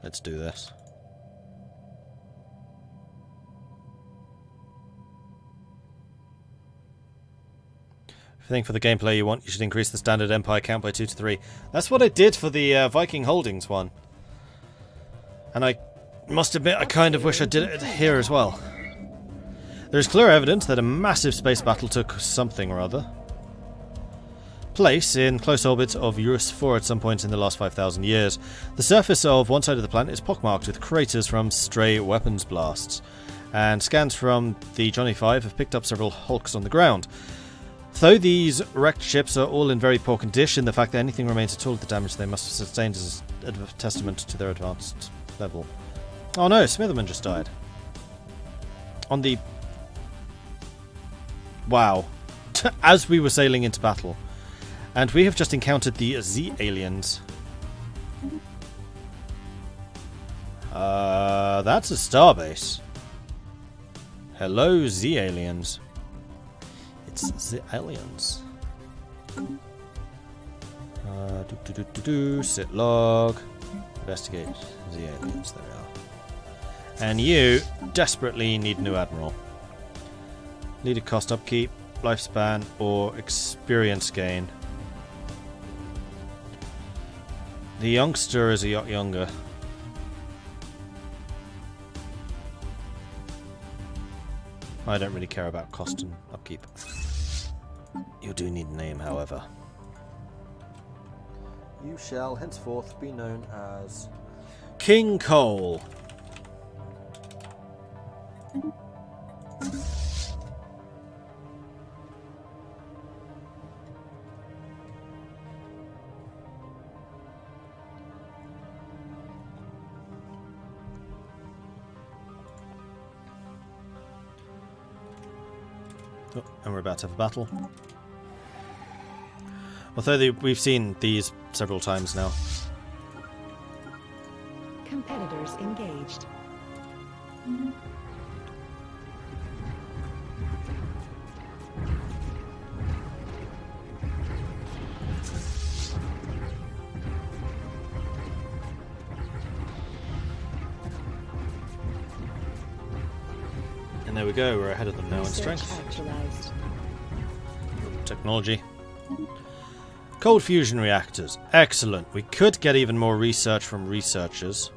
Let's do this. If you think for the gameplay you want, you should increase the standard Empire count by 2 to 3. That's what I did for the Viking Holdings one. And I must admit, I kind of wish I did it here as well. There is clear evidence that a massive space battle took something or other place in close orbit of Eurus 4 at some point in the last 5,000 years. The surface of one side of the planet is pockmarked with craters from stray weapons blasts, and scans from the Johnny 5 have picked up several hulks on the ground. Though these wrecked ships are all in very poor condition, the fact that anything remains at all of the damage they must have sustained is a testament to their advanced level. Oh no, Smitherman just died. On the... Wow. As we were sailing into battle. And we have just encountered the Z-aliens. That's a starbase. Hello, Z-aliens. It's Z-aliens. Sit log. Investigate Z-aliens. There we are. And you desperately need a new admiral. Leader cost upkeep, lifespan, or experience gain. The youngster is a yacht younger. I don't really care about cost and upkeep. You do need a name, however. You shall henceforth be known as King Cole. Oh, and we're about to have a battle. Although we've seen these several times now. Competitors engaged. And there we go, we're ahead of them now in strength. Technology. Cold fusion reactors. Excellent. We could get even more research from researchers.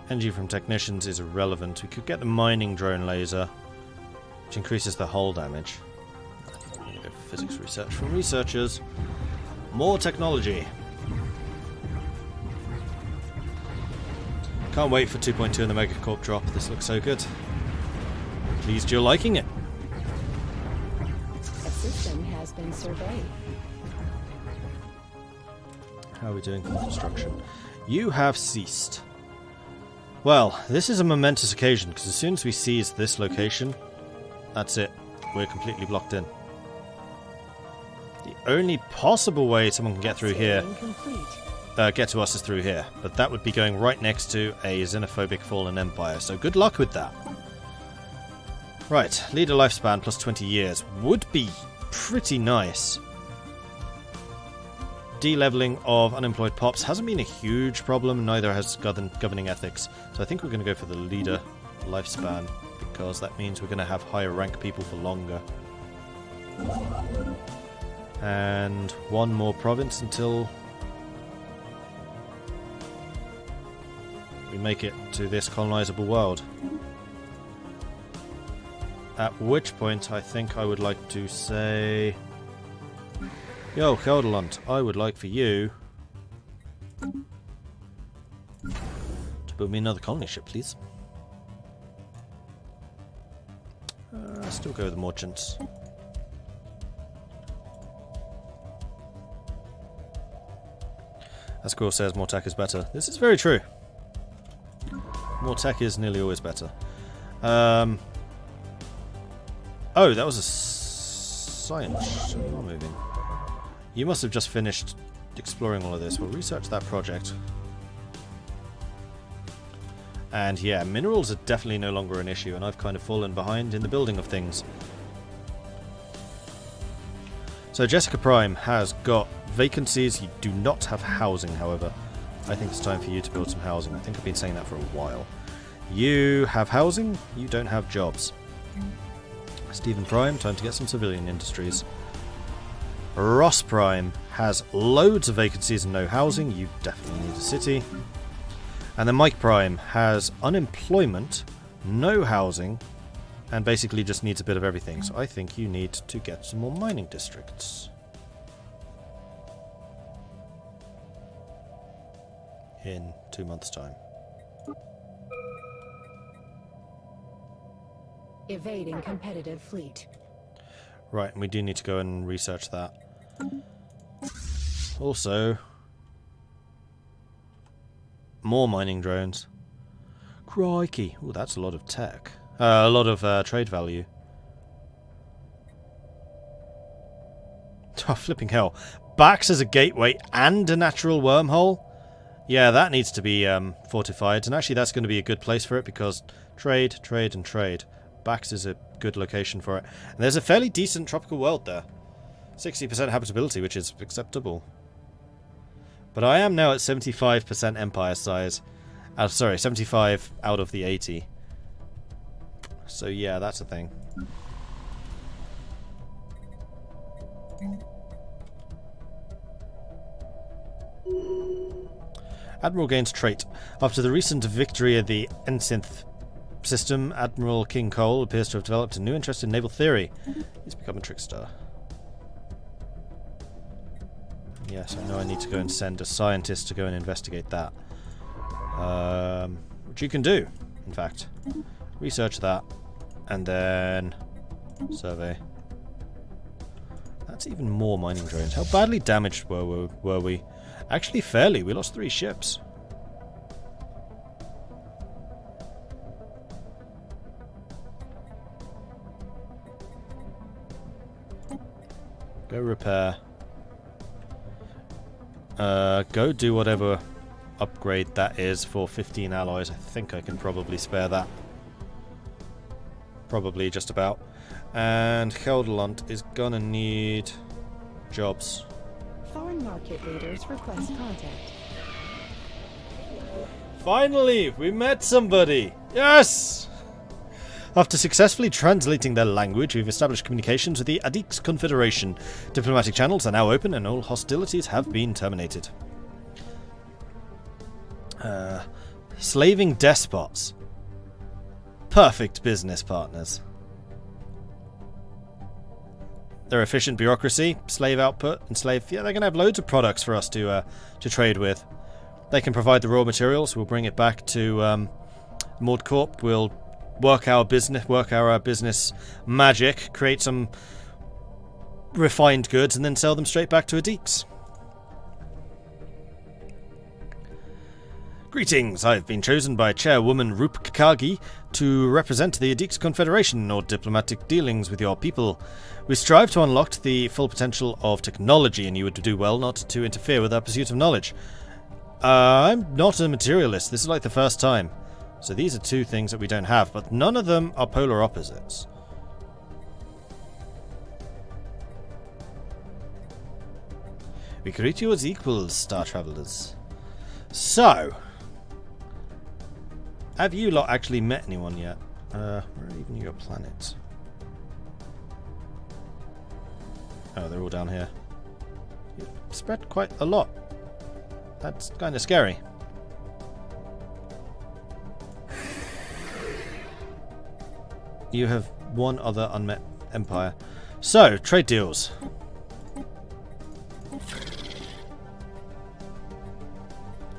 Energy from technicians is irrelevant. We could get the mining drone laser, which increases the hull damage. I think we're going to go for physics research from researchers. More technology. Can't wait for 2.2 in the MegaCorp drop. This looks so good. Pleased you're liking it. A system has been surveyed. How are we doing for construction? You have ceased. Well, this is a momentous occasion, because as soon as we seize this location, that's it. We're completely blocked in. The only possible way someone can get through here, get to us is through here. But that would be going right next to a xenophobic fallen empire, so good luck with that. Right, leader lifespan plus 20 years would be pretty nice. De-leveling of unemployed pops hasn't been a huge problem, neither has governing ethics. So I think we're going to go for the leader lifespan, because that means we're going to have higher rank people for longer. And one more province until we make it to this colonizable world. At which point I think I would like to say... Yo, Gelderland, I would like for you to build me another colony ship, please. Still go with the merchants. As Core says, more tech is better. This is very true. More tech is nearly always better. Oh, that was a science. You are moving. You must have just finished exploring all of this. We'll research that project. And yeah, minerals are definitely no longer an issue, and I've kind of fallen behind in the building of things. So Jessica Prime has got vacancies. You do not have housing, however. I think it's time for you to build some housing. I think I've been saying that for a while. You have housing, you don't have jobs. Stephen Prime, time to get some civilian industries. Ross Prime has loads of vacancies and no housing, you definitely need a city. And then Mike Prime has unemployment, no housing, and basically just needs a bit of everything. So I think you need to get some more mining districts. In 2 months' time. Evading competitive fleet. Right, and we do need to go and research that. Also, more mining drones. Crikey. Oh, that's a lot of tech. A lot of trade value. Oh, flipping hell. Bax as a gateway and a natural wormhole? Yeah, that needs to be fortified. And actually, that's going to be a good place for it because trade, trade, and trade. Bax is a good location for it. And there's a fairly decent tropical world there. 60% habitability, which is acceptable. But I am now at 75% empire size. Sorry, 75 out of the 80. So yeah, that's a thing. Admiral gains trait. After the recent victory of the Ensign system, Admiral King Cole appears to have developed a new interest in naval theory. He's become a trickster. Yes, I know I need to go and send a scientist to go and investigate that. Which you can do, in fact. Research that, and then survey. That's even more mining drones. How badly damaged were we? Actually, fairly. We lost 3 ships. Go repair. Go do whatever upgrade that is for 15 alloys. I think I can probably spare that. Probably just about. And Gelderland is gonna need jobs. Foreign market leaders request contact. Finally, we met somebody! Yes! After successfully translating their language, we've established communications with the Adix Confederation. Diplomatic channels are now open and all hostilities have been terminated. Slaving despots. Perfect business partners. Their efficient bureaucracy, slave output, and slave... Yeah, they're going to have loads of products for us to trade with. They can provide the raw materials. We'll bring it back to MordCorp. We'll work our business magic, create some refined goods, and then sell them straight back to Adix. Greetings, I've been chosen by Chairwoman Rup Kakagi to represent the Adix Confederation in all diplomatic dealings with your people. We strive to unlock the full potential of technology, and you would do well not to interfere with our pursuit of knowledge. I'm not a materialist, this is like the first time. So these are 2 things that we don't have, but none of them are polar opposites. We greet you as equals, Star Travelers. So, have you lot actually met anyone yet? Where are even your planets? Oh, they're all down here. You've spread quite a lot. That's kind of scary. You have one other unmet empire. So, trade deals.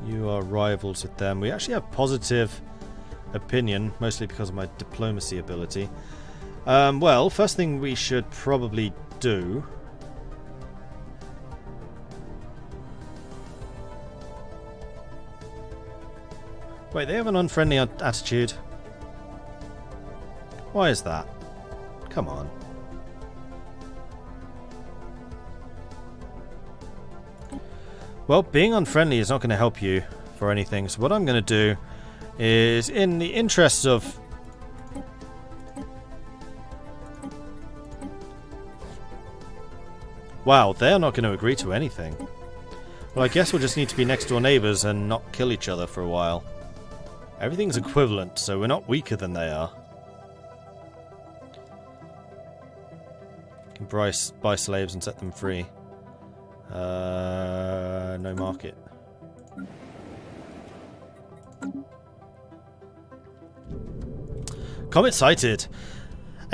You are rivals with them. We actually have positive opinion, mostly because of my diplomacy ability. Well, first thing we should probably do... Wait, they have an unfriendly attitude. Why is that? Come on. Well, being unfriendly is not going to help you for anything, so what I'm going to do is, in the interests of... Wow, they're not going to agree to anything. Well, I guess we'll just need to be next door neighbours and not kill each other for a while. Everything's equivalent, so we're not weaker than they are. Can buy slaves and set them free. No market. Comet sighted!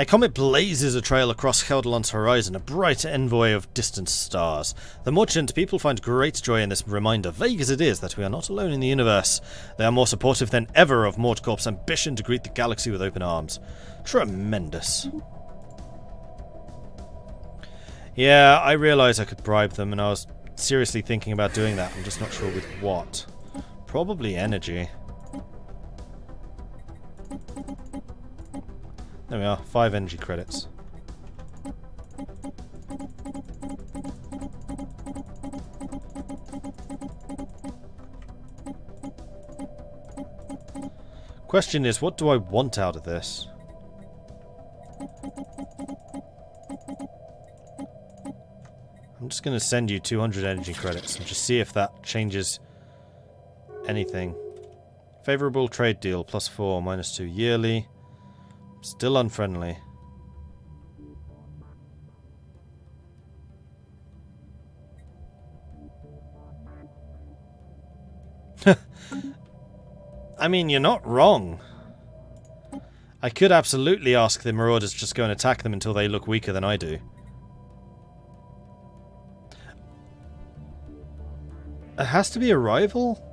A comet blazes a trail across Keldalon's horizon, a bright envoy of distant stars. The merchant people find great joy in this reminder, vague as it is, that we are not alone in the universe. They are more supportive than ever of MordCorp's ambition to greet the galaxy with open arms. Tremendous. Yeah, I realise I could bribe them, and I was seriously thinking about doing that. I'm just not sure with what. Probably energy. There we are, 5 energy credits. Question is, what do I want out of this? I'm just going to send you 200 energy credits and just see if that changes anything. Favorable trade deal, +4, -2 yearly. Still unfriendly. I mean, you're not wrong. I could absolutely ask the Marauders to just go and attack them until they look weaker than I do. It has to be a rival?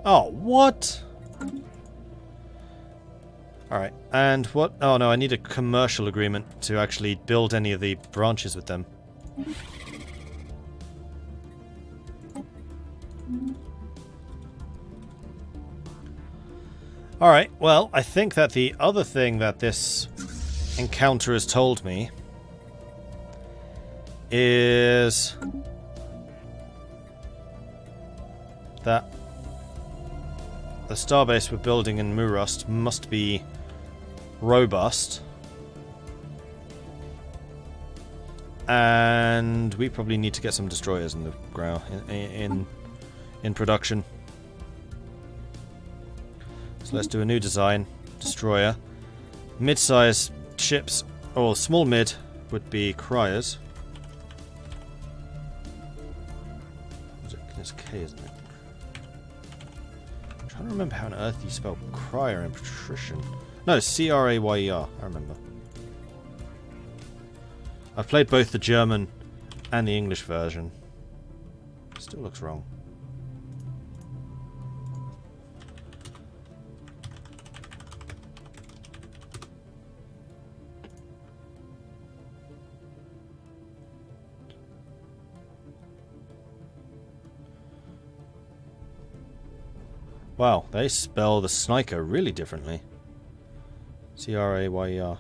Oh, what? Alright, and what? Oh no, I need a commercial agreement to actually build any of the branches with them. Alright, well, I think that the other thing that this encounter has told me is that the starbase we're building in Murust must be robust. And we probably need to get some destroyers in the ground in production. So let's do a new design. Destroyer. Mid-size ships, or small mid, would be criers. It's K, isn't it? I'm trying to remember how on earth you spell crier in patrician. No, C-R-A-Y-E-R, I remember. I've played both the German and the English version. Still looks wrong. Wow, they spell the Sniker really differently. C-R-A-Y-E-R.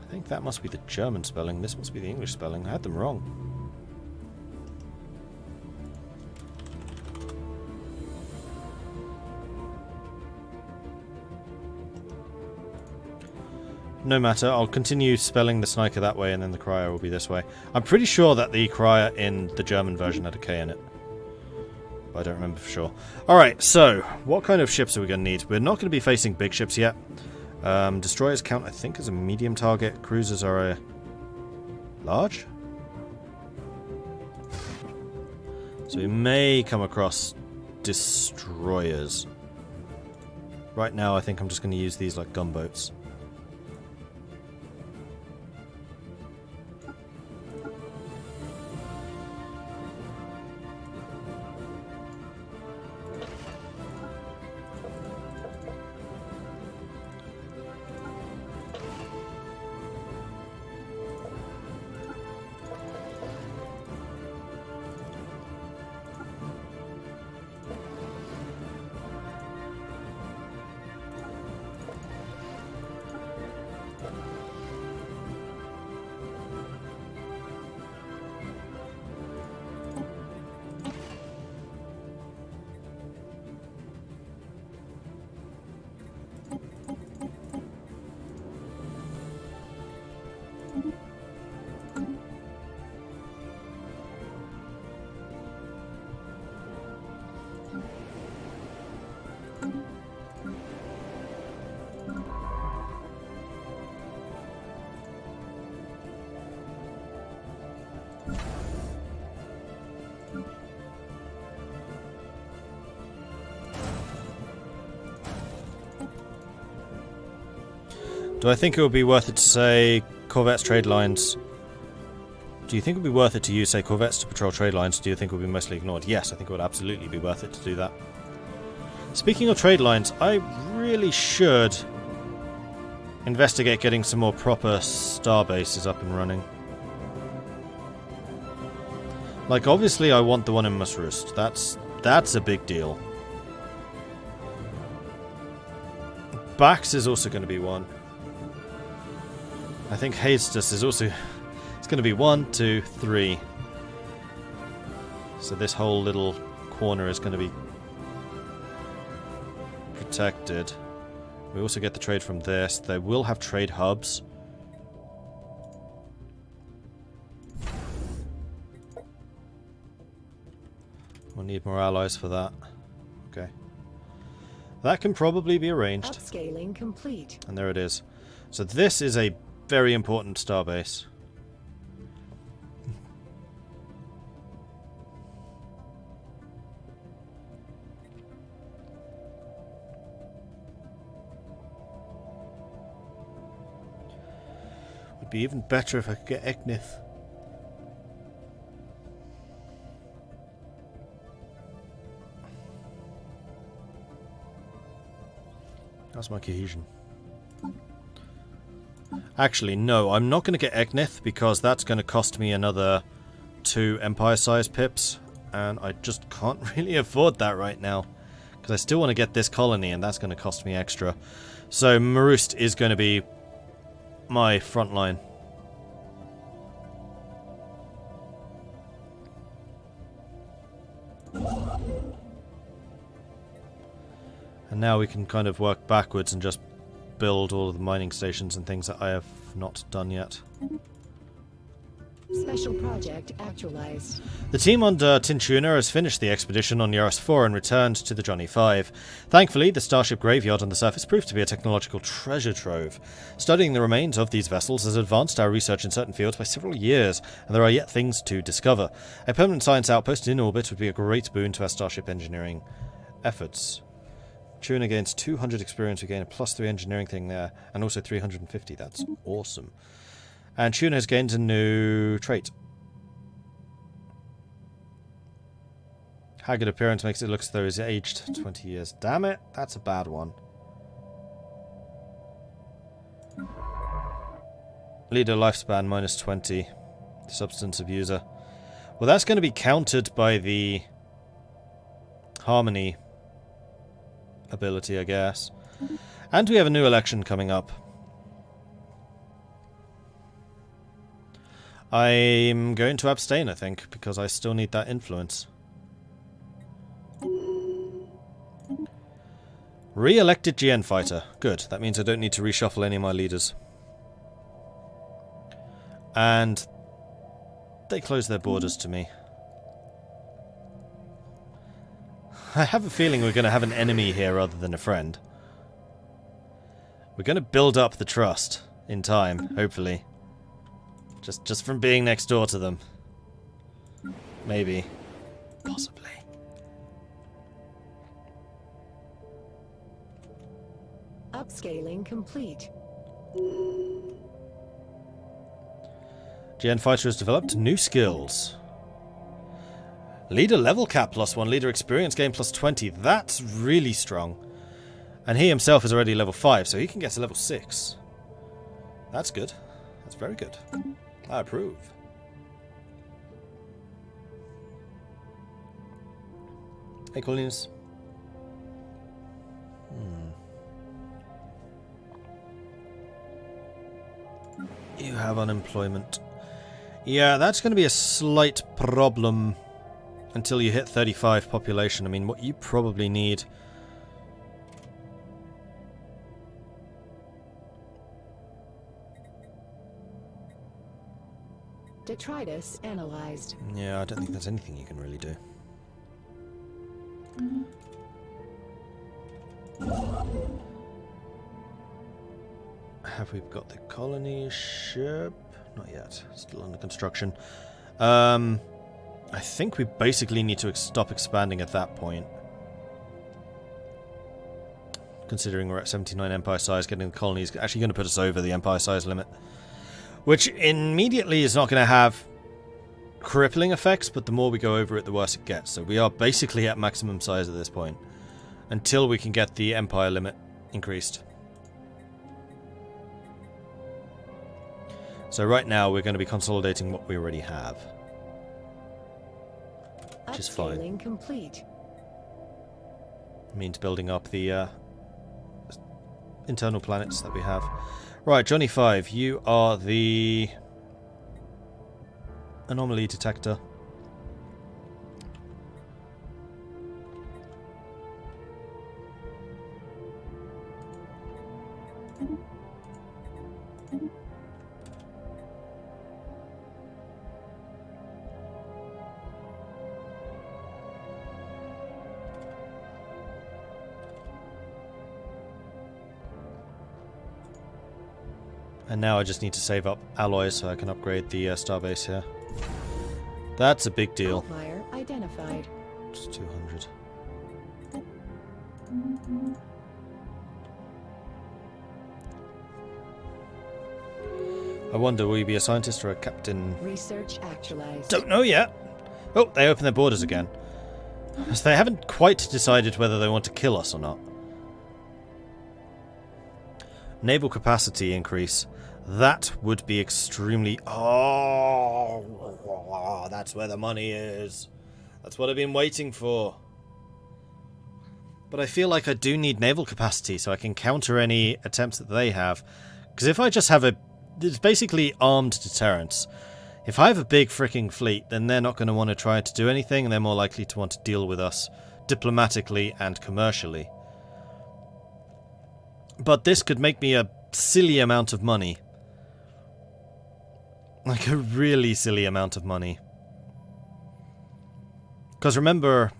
I think that must be the German spelling. This must be the English spelling. I had them wrong. No matter, I'll continue spelling the Sniker that way and then the Crier will be this way. I'm pretty sure that the Crier in the German version had a K in it. But I don't remember for sure. Alright, so, what kind of ships are we going to need? We're not going to be facing big ships yet. Destroyers count, I think, as a medium target. Cruisers are a large? So we may come across destroyers. Right now, I think I'm just going to use these like gunboats. Do I think it would be worth it to say corvettes, trade lines? Do you think it would be worth it to use, say, corvettes to patrol trade lines? Do you think it would be mostly ignored? Yes, I think it would absolutely be worth it to do that. Speaking of trade lines, I really should investigate getting some more proper star bases up and running. Like, obviously I want the one in Must Roost. That's a big deal. Bax is also going to be one. I think Hastus is also... It's going to be 1, 2, 3. So this whole little corner is going to be protected. We also get the trade from this. They will have trade hubs. We'll need more allies for that. Okay. That can probably be arranged. Upscaling complete. And there it is. So this is a very important starbase. Would be even better if I could get Eknith. That's my cohesion. Actually, no, I'm not going to get Eknith because that's going to cost me another 2 Empire-sized pips, and I just can't really afford that right now because I still want to get this colony, and that's going to cost me extra. So Maroost is going to be my front line. And now we can kind of work backwards and just build all of the mining stations and things that I have not done yet. Special project actualized. The team under Tintuna has finished the expedition on Yaris 4 and returned to the Johnny 5. Thankfully, the starship graveyard on the surface proved to be a technological treasure trove. Studying the remains of these vessels has advanced our research in certain fields by several years, and there are yet things to discover. A permanent science outpost in orbit would be a great boon to our starship engineering efforts. Tuna gains 200 experience, we gain a +3 engineering thing there, and also 350, that's awesome. And Tuna has gained a new trait. Haggard appearance makes it look as though he's aged 20 years. Damn it, that's a bad one. Leader lifespan -20. Substance abuser. Well, that's going to be countered by the harmony ability, I guess. And we have a new election coming up. I'm going to abstain, I think, because I still need that influence. Re-elected GN fighter. Good. That means I don't need to reshuffle any of my leaders. And they close their borders to me. I have a feeling we're going to have an enemy here rather than a friend. We're going to build up the trust in time, hopefully. Just from being next door to them. Maybe. Possibly. Upscaling complete. GN Fighter has developed new skills. Leader level cap +1, leader experience gain +20. That's really strong. And he himself is already level 5, so he can get to level 6. That's good. That's very good. I approve. Hey, Collins. You have unemployment. Yeah, that's going to be a slight problem until you hit 35 population. I mean, what you probably need... Detritus analyzed. Yeah, I don't think there's anything you can really do. Have we got the colony ship? Not yet. Still under construction. I think we basically need to stop expanding at that point. Considering we're at 79 empire size, getting the colony is actually going to put us over the empire size limit. Which immediately is not going to have crippling effects, but the more we go over it, the worse it gets. So we are basically at maximum size at this point. Until we can get the empire limit increased. So right now we're going to be consolidating what we already have. Which is fine. Upscaling complete. Means building up the internal planets that we have. Right, Johnny 5, you are the anomaly detector. And now I just need to save up alloys so I can upgrade the starbase here. That's a big deal. Outlier identified. Just 200. I wonder, will you be a scientist or a captain? Research actualized. Don't know yet. Oh, they opened their borders again. So they haven't quite decided whether they want to kill us or not. Naval capacity increase. That would be extremely... Oh, that's where the money is. That's what I've been waiting for. But I feel like I do need naval capacity so I can counter any attempts that they have. Because if I just have a... It's basically armed deterrence. If I have a big freaking fleet, then they're not going to want to try to do anything, and they're more likely to want to deal with us diplomatically and commercially. But this could make me a silly amount of money. Like a really silly amount of money. Because remember,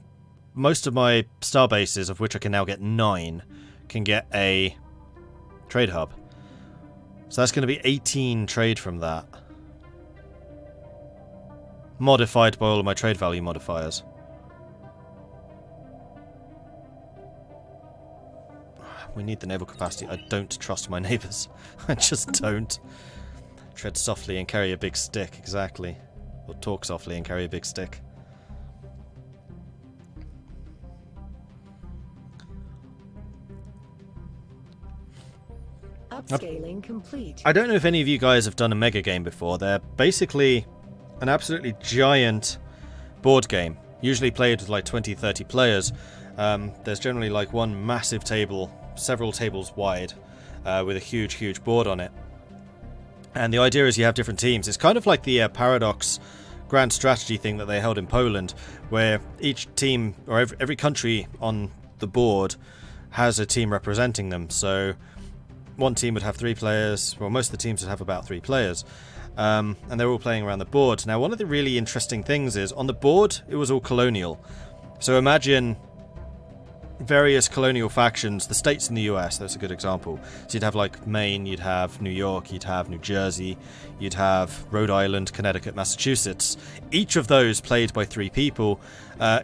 most of my star bases, of which I can now get 9, can get a trade hub. So that's going to be 18 trade from that. Modified by all of my trade value modifiers. We need the naval capacity. I don't trust my neighbours. I just don't. Tread softly and carry a big stick, exactly. Or talk softly and carry a big stick. Upscaling complete. I don't know if any of you guys have done a mega game before. They're basically an absolutely giant board game. Usually played with like 20-30 players. There's generally like one massive table, several tables wide, with a huge board on it. And the idea is you have different teams. It's kind of like the Paradox grand strategy thing that they held in Poland, where each team, or every country on the board, has a team representing them. So one team would have 3 players, well, most of the teams would have about 3 players. And they're all playing around the board. Now, one of the really interesting things is, on the board, it was all colonial. So imagine various colonial factions, the states in the US, that's a good example. So you'd have like Maine, you'd have New York, you'd have New Jersey, you'd have Rhode Island, Connecticut, Massachusetts. Each of those played by 3 people,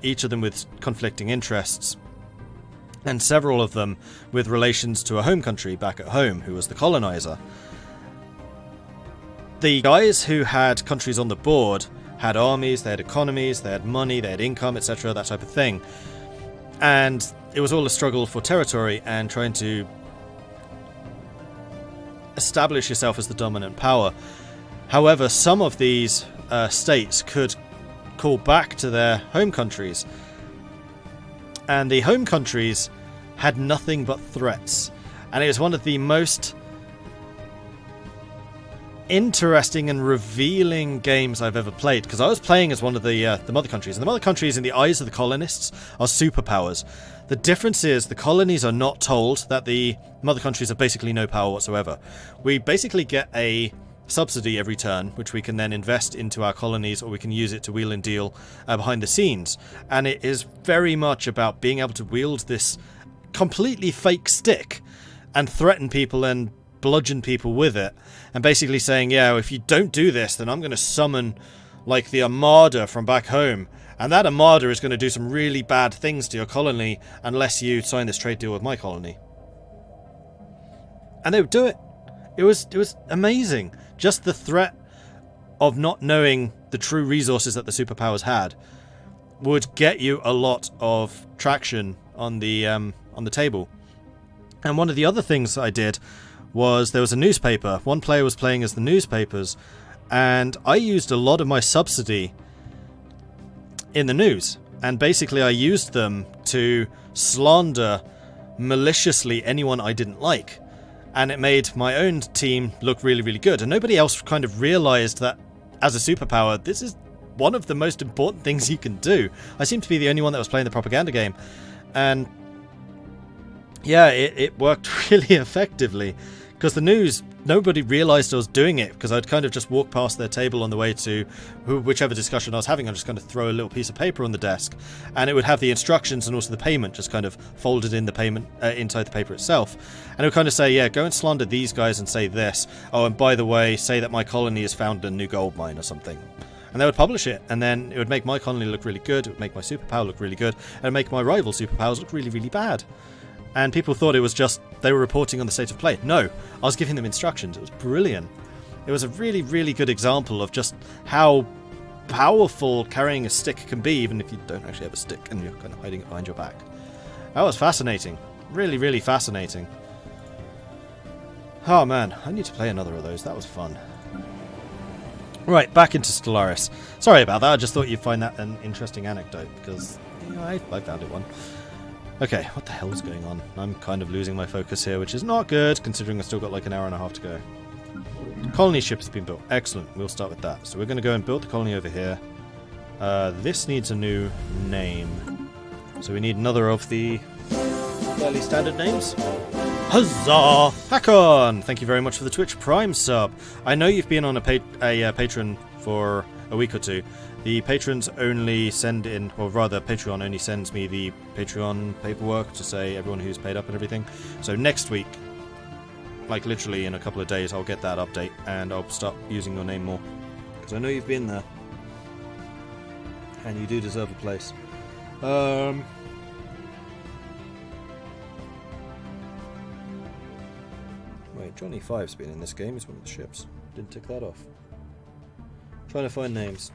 each of them with conflicting interests. And several of them with relations to a home country back at home, who was the colonizer. The guys who had countries on the board had armies, they had economies, they had money, they had income, etc., that type of thing. And it was all a struggle for territory and trying to establish yourself as the dominant power. However, some of these states could call back to their home countries. And the home countries had nothing but threats. And it was one of the most interesting and revealing games I've ever played, because I was playing as one of the mother countries, and the mother countries in the eyes of the colonists are superpowers. The difference is the colonies are not told that the mother countries have basically no power whatsoever. We basically get a subsidy every turn, which we can then invest into our colonies, or we can use it to wheel and deal behind the scenes. And it is very much about being able to wield this completely fake stick and threaten people and bludgeon people with it, and basically saying, yeah, if you don't do this, then I'm going to summon like the Armada from back home, and that Armada is going to do some really bad things to your colony unless you sign this trade deal with my colony. And they would do it. It was amazing. Just the threat of not knowing the true resources that the superpowers had would get you a lot of traction on the table. And one of the other things I did was there was a newspaper. One player was playing as the newspapers, and I used a lot of my subsidy in the news. And basically I used them to slander maliciously anyone I didn't like. And it made my own team look really, really good. And nobody else kind of realized that as a superpower, this is one of the most important things you can do. I seem to be the only one that was playing the propaganda game. And yeah, it worked really effectively. Because the news, nobody realised I was doing it, because I'd kind of just walk past their table on the way to whichever discussion I was having. I'd just kind of throw a little piece of paper on the desk, and it would have the instructions and also the payment just kind of folded in the payment inside the paper itself. And it would kind of say, yeah, go and slander these guys and say this. Oh, and by the way, say that my colony has found a new gold mine or something. And they would publish it, and then it would make my colony look really good, it would make my superpower look really good, and it would make my rival superpowers look really, really bad. And people thought it was just they were reporting on the state of play. No, I was giving them instructions. It was brilliant. It was a really, really good example of just how powerful carrying a stick can be, even if you don't actually have a stick and you're kind of hiding it behind your back. That was fascinating. Really, really fascinating. Oh man, I need to play another of those. That was fun. Right, back into Stellaris. Sorry about that. I just thought you'd find that an interesting anecdote, because I found it one. Okay, what the hell is going on? I'm kind of losing my focus here, which is not good, considering I've still got like an hour and a half to go. Colony ship has been built. Excellent, we'll start with that. So we're going to go and build the colony over here. This needs a new name. So we need another of the fairly standard names. Huzzah! Hakon! Thank you very much for the Twitch Prime sub. I know you've been on a patron for a week or two. The patrons only send in, or rather Patreon only sends me the Patreon paperwork to say everyone who's paid up and everything. So next week, like literally in a couple of days, I'll get that update and I'll start using your name more. Because I know you've been there. And you do deserve a place. Wait, Johnny 5's been in this game. He's one of the ships. Didn't tick that off. Trying to find names.